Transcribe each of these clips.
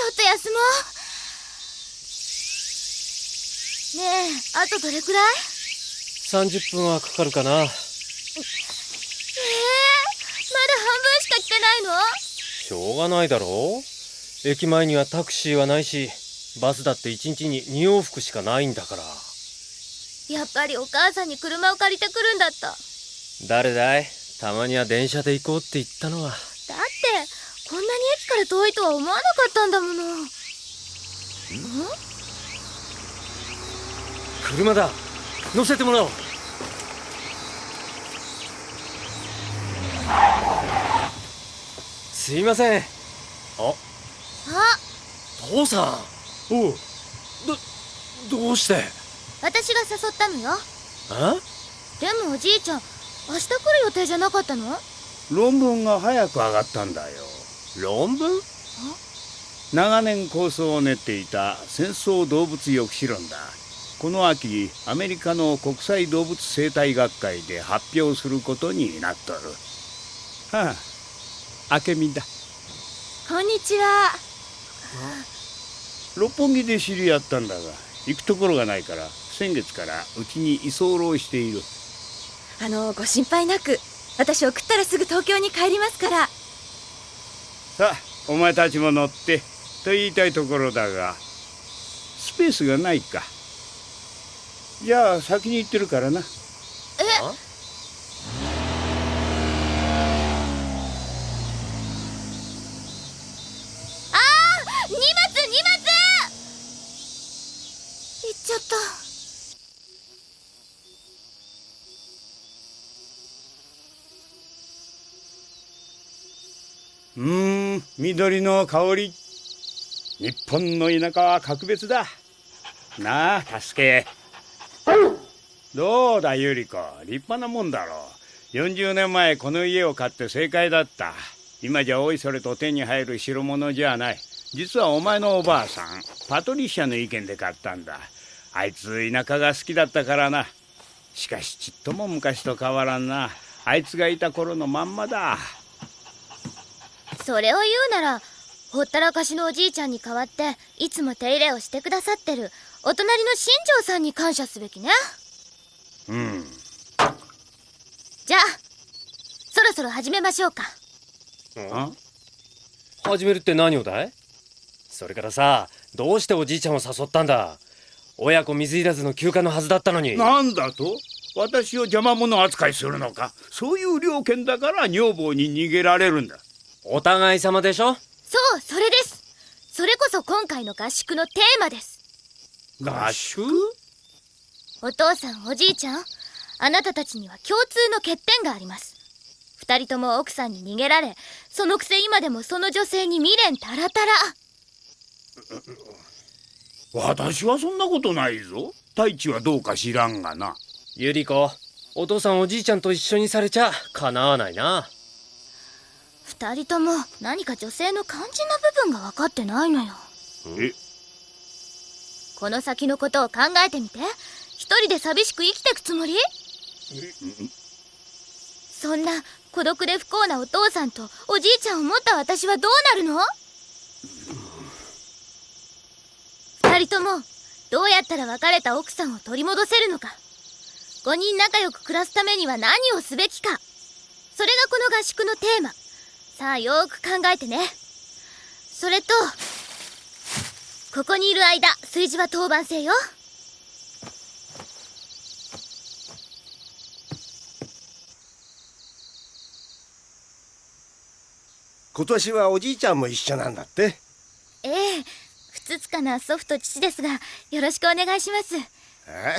っと休もう。ねえ、あとどれくらい？30分はかかるかな。まだ半分しか来てないの？しょうがないだろう。駅前にはタクシーはないし、バスだって1日に2往復しかないんだから。やっぱりお母さんに車を借りてくるんだった。誰だい？たまには電車で行こうって言ったのは。だってこんなに駅から遠いとは思わなかったんだもの。車だ。乗せてもらおう。すいません。あ、父さん。おう。どうして？私が誘ったのよ。あ？でもおじいちゃん、明日来る予定じゃなかったの？論文が早く上がったんだよ。論文？長年構想を練っていた戦争動物抑止論だ。この秋アメリカの国際動物生態学会で発表することになっとる。はあ、明美だ。こんにちは。六本木で知り合ったんだが、行くところがないから先月からうちに居候している。ご心配なく、私送ったらすぐ東京に帰りますから。さあ、お前たちも乗ってと言いたいところだが、スペースがないか。じゃあ先に行ってるからな。荷物行っちゃった。緑の香り。日本の田舎は格別だなあ、助け。どうだゆり子、立派なもんだろう。40年前この家を買って正解だった。今じゃおいそれと手に入る代物じゃない。実はお前のおばあさんパトリシアの意見で買ったんだ。あいつ田舎が好きだったからな。しかしちっとも昔と変わらんな。あいつがいた頃のまんまだ。それを言うなら、ほったらかしのおじいちゃんに代わっていつも手入れをしてくださってるお隣の新庄さんに感謝すべきね。じゃあそろそろ始めましょうか。始めるって何をだい？それからさ、どうしておじいちゃんを誘ったんだ？親子水入らずの休暇のはずだったのに。なんだと？私を邪魔者扱いするのか？そういう了見だから女房に逃げられるんだ。お互い様でしょ？そう、それです。それこそ今回の合宿のテーマです。合宿？お父さん、おじいちゃん、あなたたちには共通の欠点があります。二人とも奥さんに逃げられ、そのくせ今でもその女性に未練たらたら。私はそんなことないぞ。太一はどうか知らんがな。ゆり子、お父さんおじいちゃんと一緒にされちゃかなわないな。二人とも何か女性の肝心な部分が分かってないのよ。この先のことを考えてみて。一人で寂しく生きてくつもり？そんな孤独で不幸なお父さんとおじいちゃんを持った私はどうなるの？二人ともどうやったら別れた奥さんを取り戻せるのか。5人仲良く暮らすためには何をすべきか。それがこの合宿のテーマ。さあよーく考えてね。それとここにいる間、炊事は当番制よ。今年はおじいちゃんも一緒なんだって？ええ、ふつつかな祖父と父ですが、よろしくお願いします。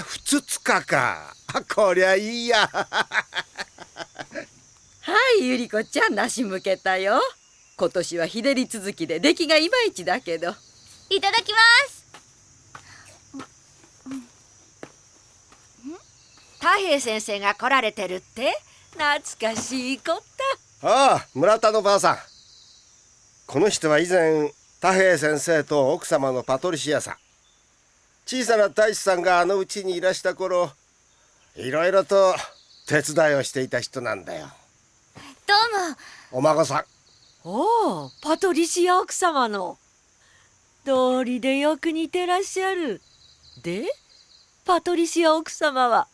ふつつかか。こりゃいいや。はい、ゆり子ちゃん、梨むけたよ。今年は日照り続きで出来がいまいちだけど。いただきます。太平先生が来られてるって？懐かしいこった。ああ、村田のばあさん。この人は以前太平先生と奥様のパトリシアさん、小さな太一さんがあのうちにいらした頃、いろいろと手伝いをしていた人なんだよ。どうも。お孫さん。おお、パトリシア奥様の。通りでよく似てらっしゃる。でパトリシア奥様は？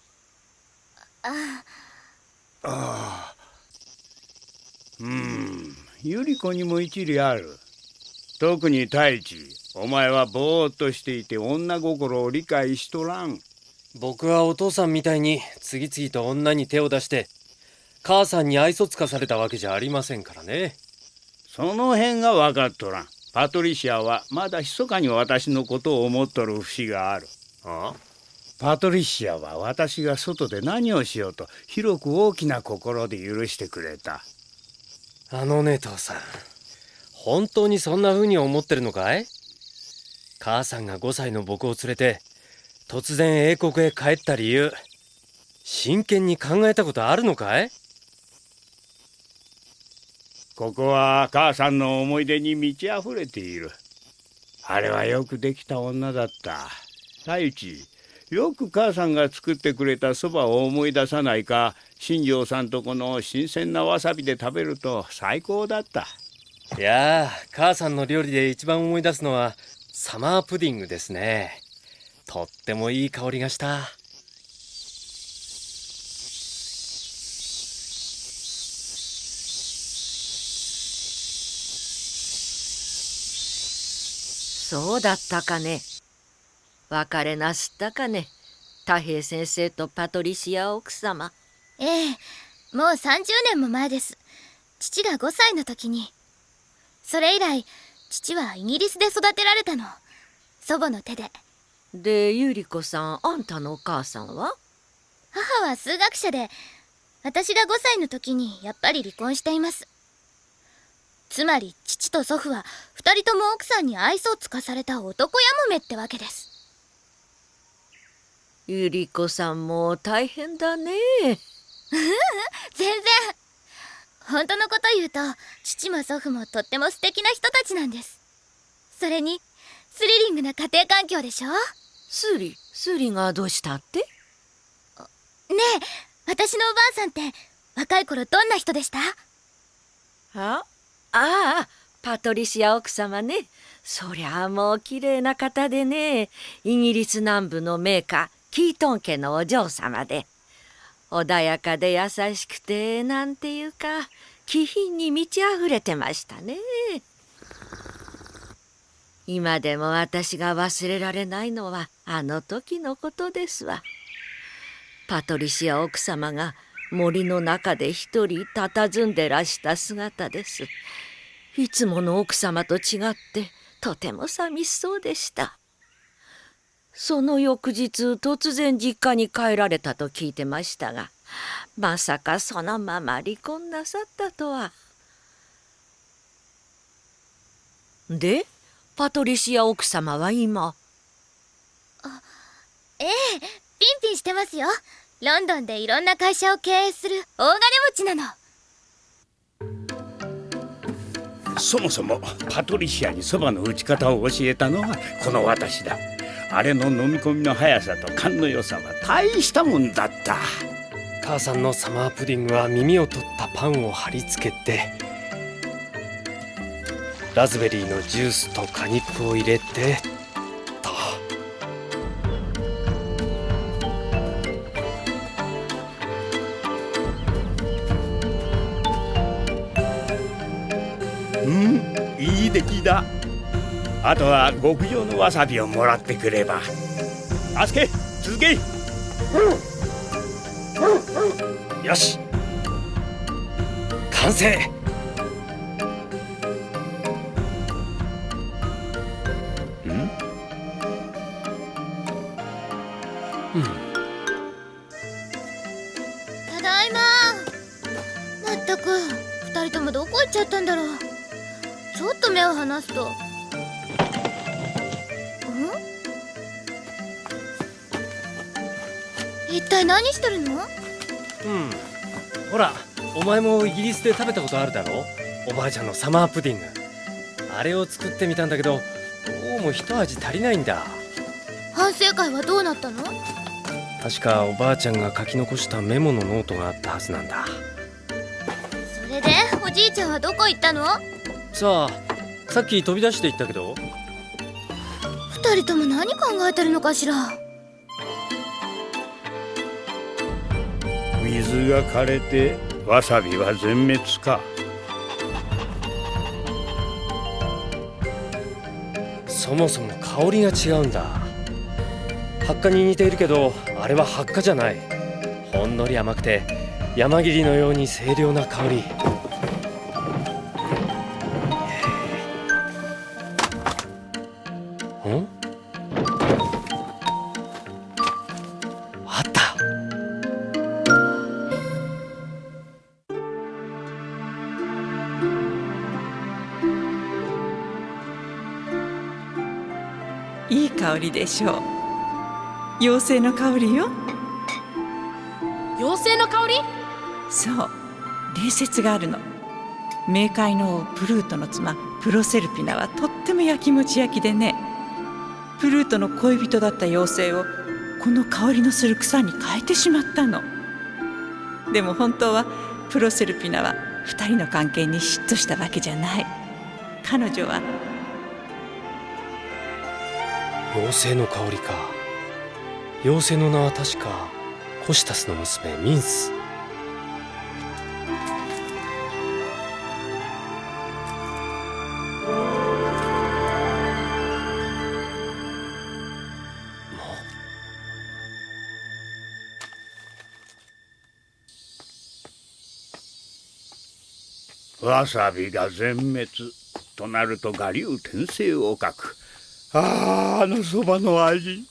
ユリコにも一理ある。特に太一、お前はぼーっとしていて女心を理解しとらん。僕はお父さんみたいに次々と女に手を出して母さんに愛想つかされたわけじゃありませんからね。その辺が分かっとらん。パトリシアはまだ密かに私のことを思っとる節がある。あ？パトリシアは私が外で何をしようと広く大きな心で許してくれた。あのね、父さん、本当にそんな風に思ってるのかい？母さんが5歳の僕を連れて突然英国へ帰った理由、真剣に考えたことあるのかい？ここは母さんの思い出に満ち溢れている。あれはよくできた女だった。太一、よく母さんが作ってくれたそばを思い出さないか。新庄さんとこの新鮮なわさびで食べると最高だった。いやー、母さんの料理で一番思い出すのはサマープディングですね。とってもいい香りがした。そうだったかね。別れなすったかね、太平先生とパトリシア奥様。ええ、もう30年も前です。父が5歳の時に。それ以来父はイギリスで育てられたの、祖母の手で。でゆり子さん、あんたのお母さんは？母は数学者で、私が5歳の時にやっぱり離婚しています。つまり父と祖父は2人とも奥さんに愛想をつかされた男やもめってわけです。ゆり子さんも大変だね。全然。本当のこと言うと、父も祖父もとっても素敵な人たちなんです。それにスリリングな家庭環境でしょ。スリがどうしたって？ねえ、私のおばあさんって若い頃どんな人でした？ああ、パトリシア奥様ね。そりゃあもう綺麗な方でね、イギリス南部の名家キートン家のお嬢様で、穏やかで優しくて、なんていうか気品に満ち溢れてましたね。今でも私が忘れられないのはあの時のことですわ。パトリシア奥様が森の中で一人佇んでらした姿です。いつもの奥様と違ってとても寂しそうでした。その翌日突然実家に帰られたと聞いてましたが、まさかそのまま離婚なさったとは。でパトリシア奥様は今？ええ、ピンピンしてますよ。ロンドンでいろんな会社を経営する大金持ちなの。そもそもパトリシアにそばの打ち方を教えたのはこの私だ。あれの飲み込みの速さと勘の良さは大したもんだった。母さんのサマープディングは耳を取ったパンを貼り付けて、ラズベリーのジュースと果肉を入れてと。いい出来だ。あとは極上のわさびをもらってくれば。あすけ、続け。よし、完成。ただいま。まったく2人ともどこ行っちゃったんだろう。ちょっと目を離すと、一体何してるの？ほら、お前もイギリスで食べたことあるだろ、おばあちゃんのサマープディング。あれを作ってみたんだけど、どうも一味足りないんだ。反省会はどうなったの？確かおばあちゃんが書き残したメモのノートがあったはずなんだ。それでおじいちゃんはどこ行ったの？さあ、さっき飛び出していったけど。二人とも何考えてるのかしら。水が枯れてわさびは全滅か。そもそも香りが違うんだ。発火に似ているけど、あれは発火じゃない。ほんのり甘くて山桐のように清涼な香り。ん？あった。いい香りでしょう。妖精の香りよ。妖精の香り？そう、伝説があるの。冥界の王プルートの妻プロセルピナはとってもやきもち焼きでね、プルートの恋人だった妖精をこの香りのする草に変えてしまったの。でも本当はプロセルピナは2人の関係に嫉妬したわけじゃない。彼女は妖精の香りか。妖精の名は確かコシタスの娘ミンス。わさびが全滅となると我流転生を書く。あのそばの味。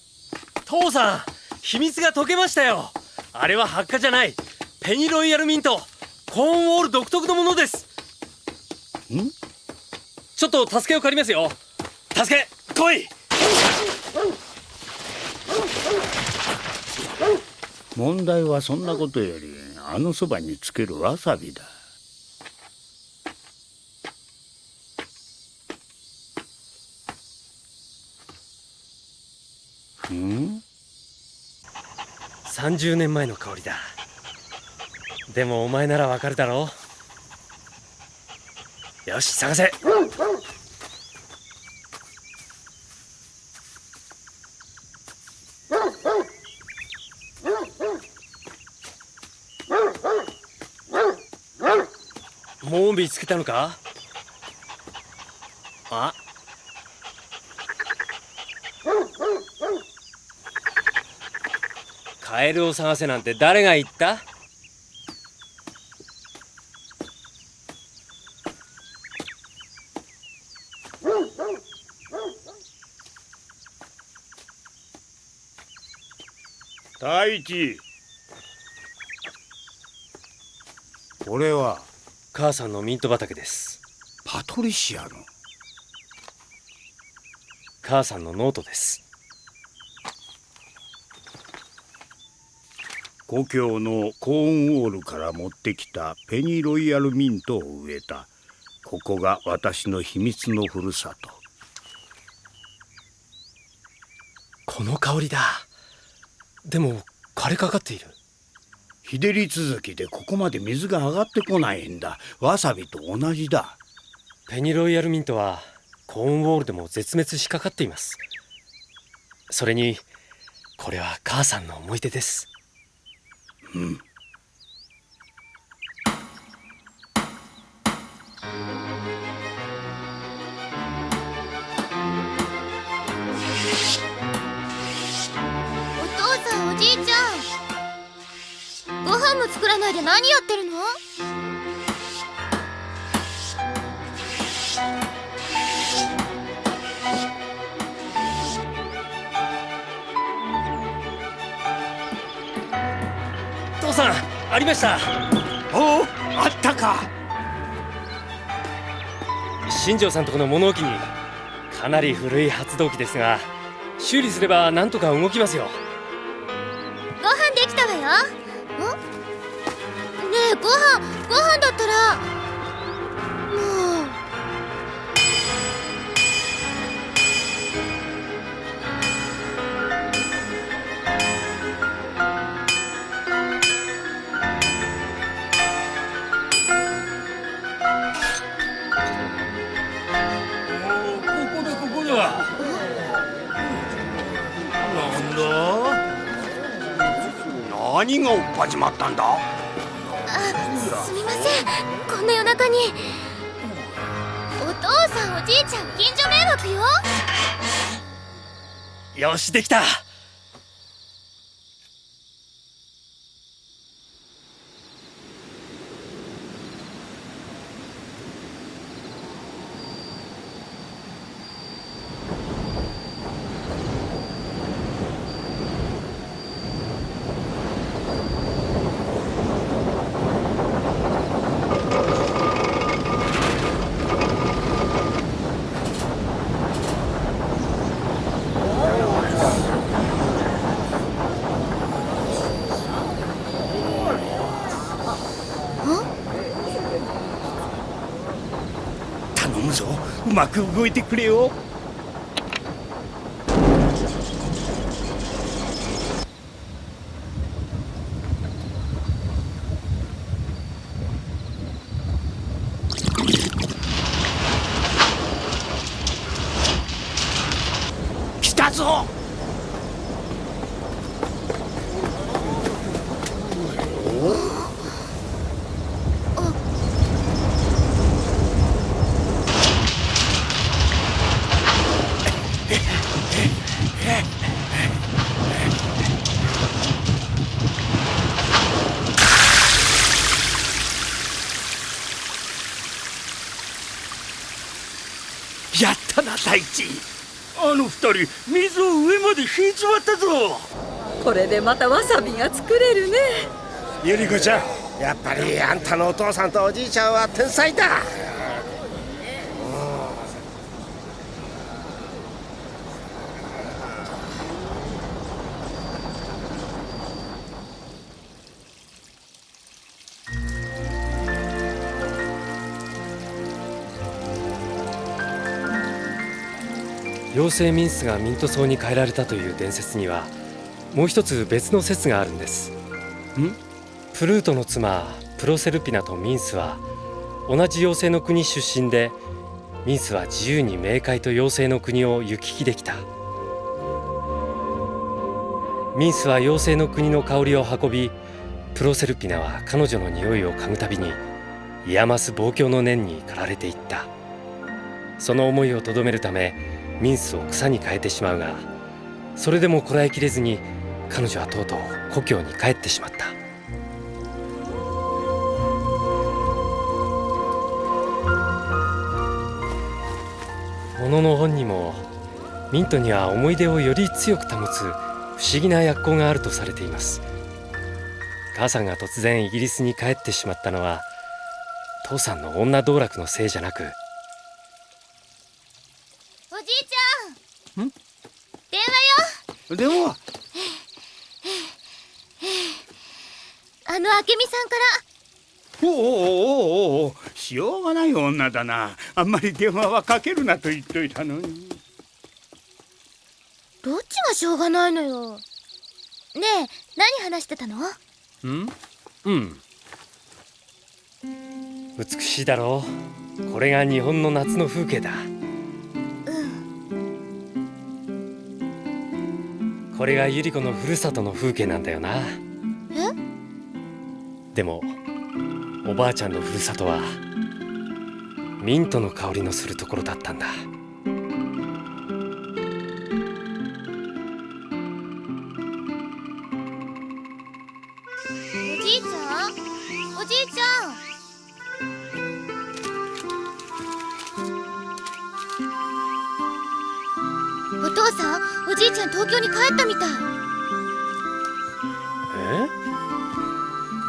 父さん、秘密が解けましたよ。あれは発火じゃない。ペニロイヤルミント、コーンウォール独特のものです。ん？ちょっと助けを借りますよ。助け、来い。問題はそんなことよりあのそばにつけるわさびだ。30年前の香りだ。でもお前ならわかるだろう。よし、探せ。もう見つけたのか？あ、カエルを探せなんて誰が言った？太一、これは母さんのミント畑です。パトリシアの。母さんのノートです。故郷のコーンウォールから持ってきたペニロイヤルミントを植えた。ここが私の秘密のふるさと。この香りだ。でも枯れかかっている。日照り続きでここまで水が上がってこないんだ。わさびと同じだ。ペニロイヤルミントはコーンウォールでも絶滅しかかっています。それにこれは母さんの思い出です。うん。お父さん、おじいちゃん、ご飯も作らないで何やってるの？父さん、ありました。おお、あったか。新庄さんとこの物置に。かなり古い発動機ですが、修理すればなんとか動きますよ。ご飯できたわよ。ねえ、ご飯だったらもう。ここだ。何がおっ始まったんだ？すみません、こんな夜中に。お父さんおじいちゃん近所迷惑よ。よし、できた。頼むぞ、うまく動いてくれよ。来たぞ。やったな大地。あの二人水を上まで引いちまったぞ。これでまたわさびが作れるね。ゆり子ちゃん、やっぱりあんたのお父さんとおじいちゃんは天才だ。妖精ミンスがミント草に変えられたという伝説にはもう一つ別の説があるんです。プルートの妻プロセルピナとミンスは同じ妖精の国出身で、ミンスは自由に冥界と妖精の国を行き来できた。ミンスは妖精の国の香りを運び、プロセルピナは彼女の匂いを嗅ぐたびにイヤマス望郷の念に駆られていった。その思いをとどめるためミンスを草に変えてしまうが、それでもこらえきれずに彼女はとうとう故郷に帰ってしまった。ものの本にもミントには思い出をより強く保つ不思議な薬効があるとされています。母さんが突然イギリスに帰ってしまったのは父さんの女道楽のせいじゃなく、おじいちゃん、電話よ。でも明美さんから。おしようがない女だな。あんまり電話はかけるなと言っといたのに。どっちがしょうがないのよ。ねえ、何話してたの？美しいだろう。これが日本の夏の風景だ。これが百合子のふるさとの風景なんだよな。でもおばあちゃんのふるさとはミントの香りのするところだったんだ。おじいちゃん、おじいちゃん。お父さん、おじいちゃん東京に帰ったみたい。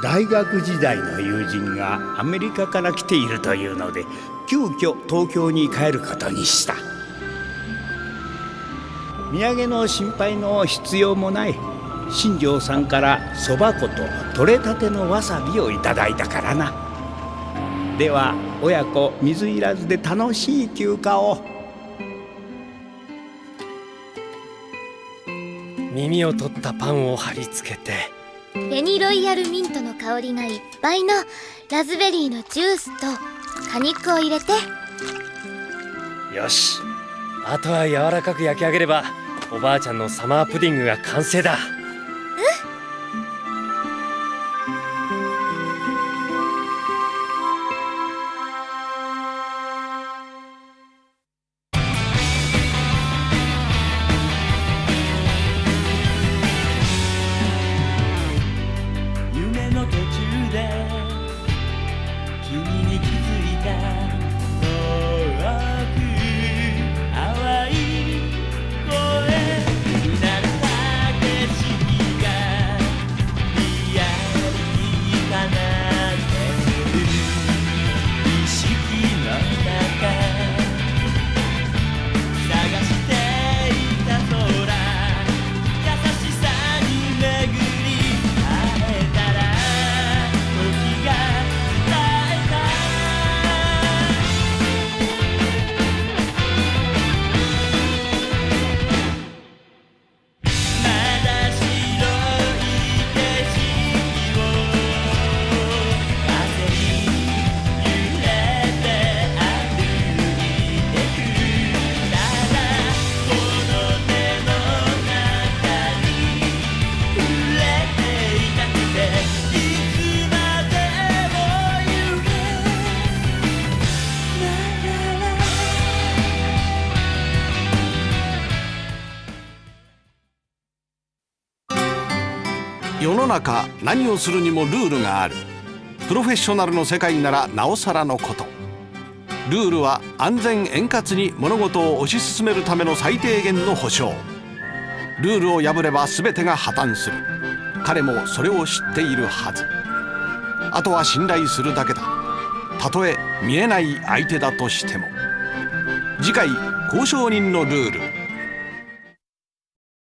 大学時代の友人がアメリカから来ているというので、急遽東京に帰ることにした。土産の心配の必要もない。新庄さんからそば粉と取れたてのわさびをいただいたからな。では親子水入らずで楽しい休暇を。耳を取ったパンを貼り付けて、ペニロイヤルミントの香りがいっぱいのラズベリーのジュースと果肉を入れて。よし、あとは柔らかく焼き上げればおばあちゃんのサマープディングが完成だ。世の中何をするにもルールがある。プロフェッショナルの世界ならなおさらのこと。ルールは安全円滑に物事を推し進めるための最低限の保証。ルールを破れば全てが破綻する。彼もそれを知っているはず。あとは信頼するだけだ。たとえ見えない相手だとしても。次回、交渉人のルール。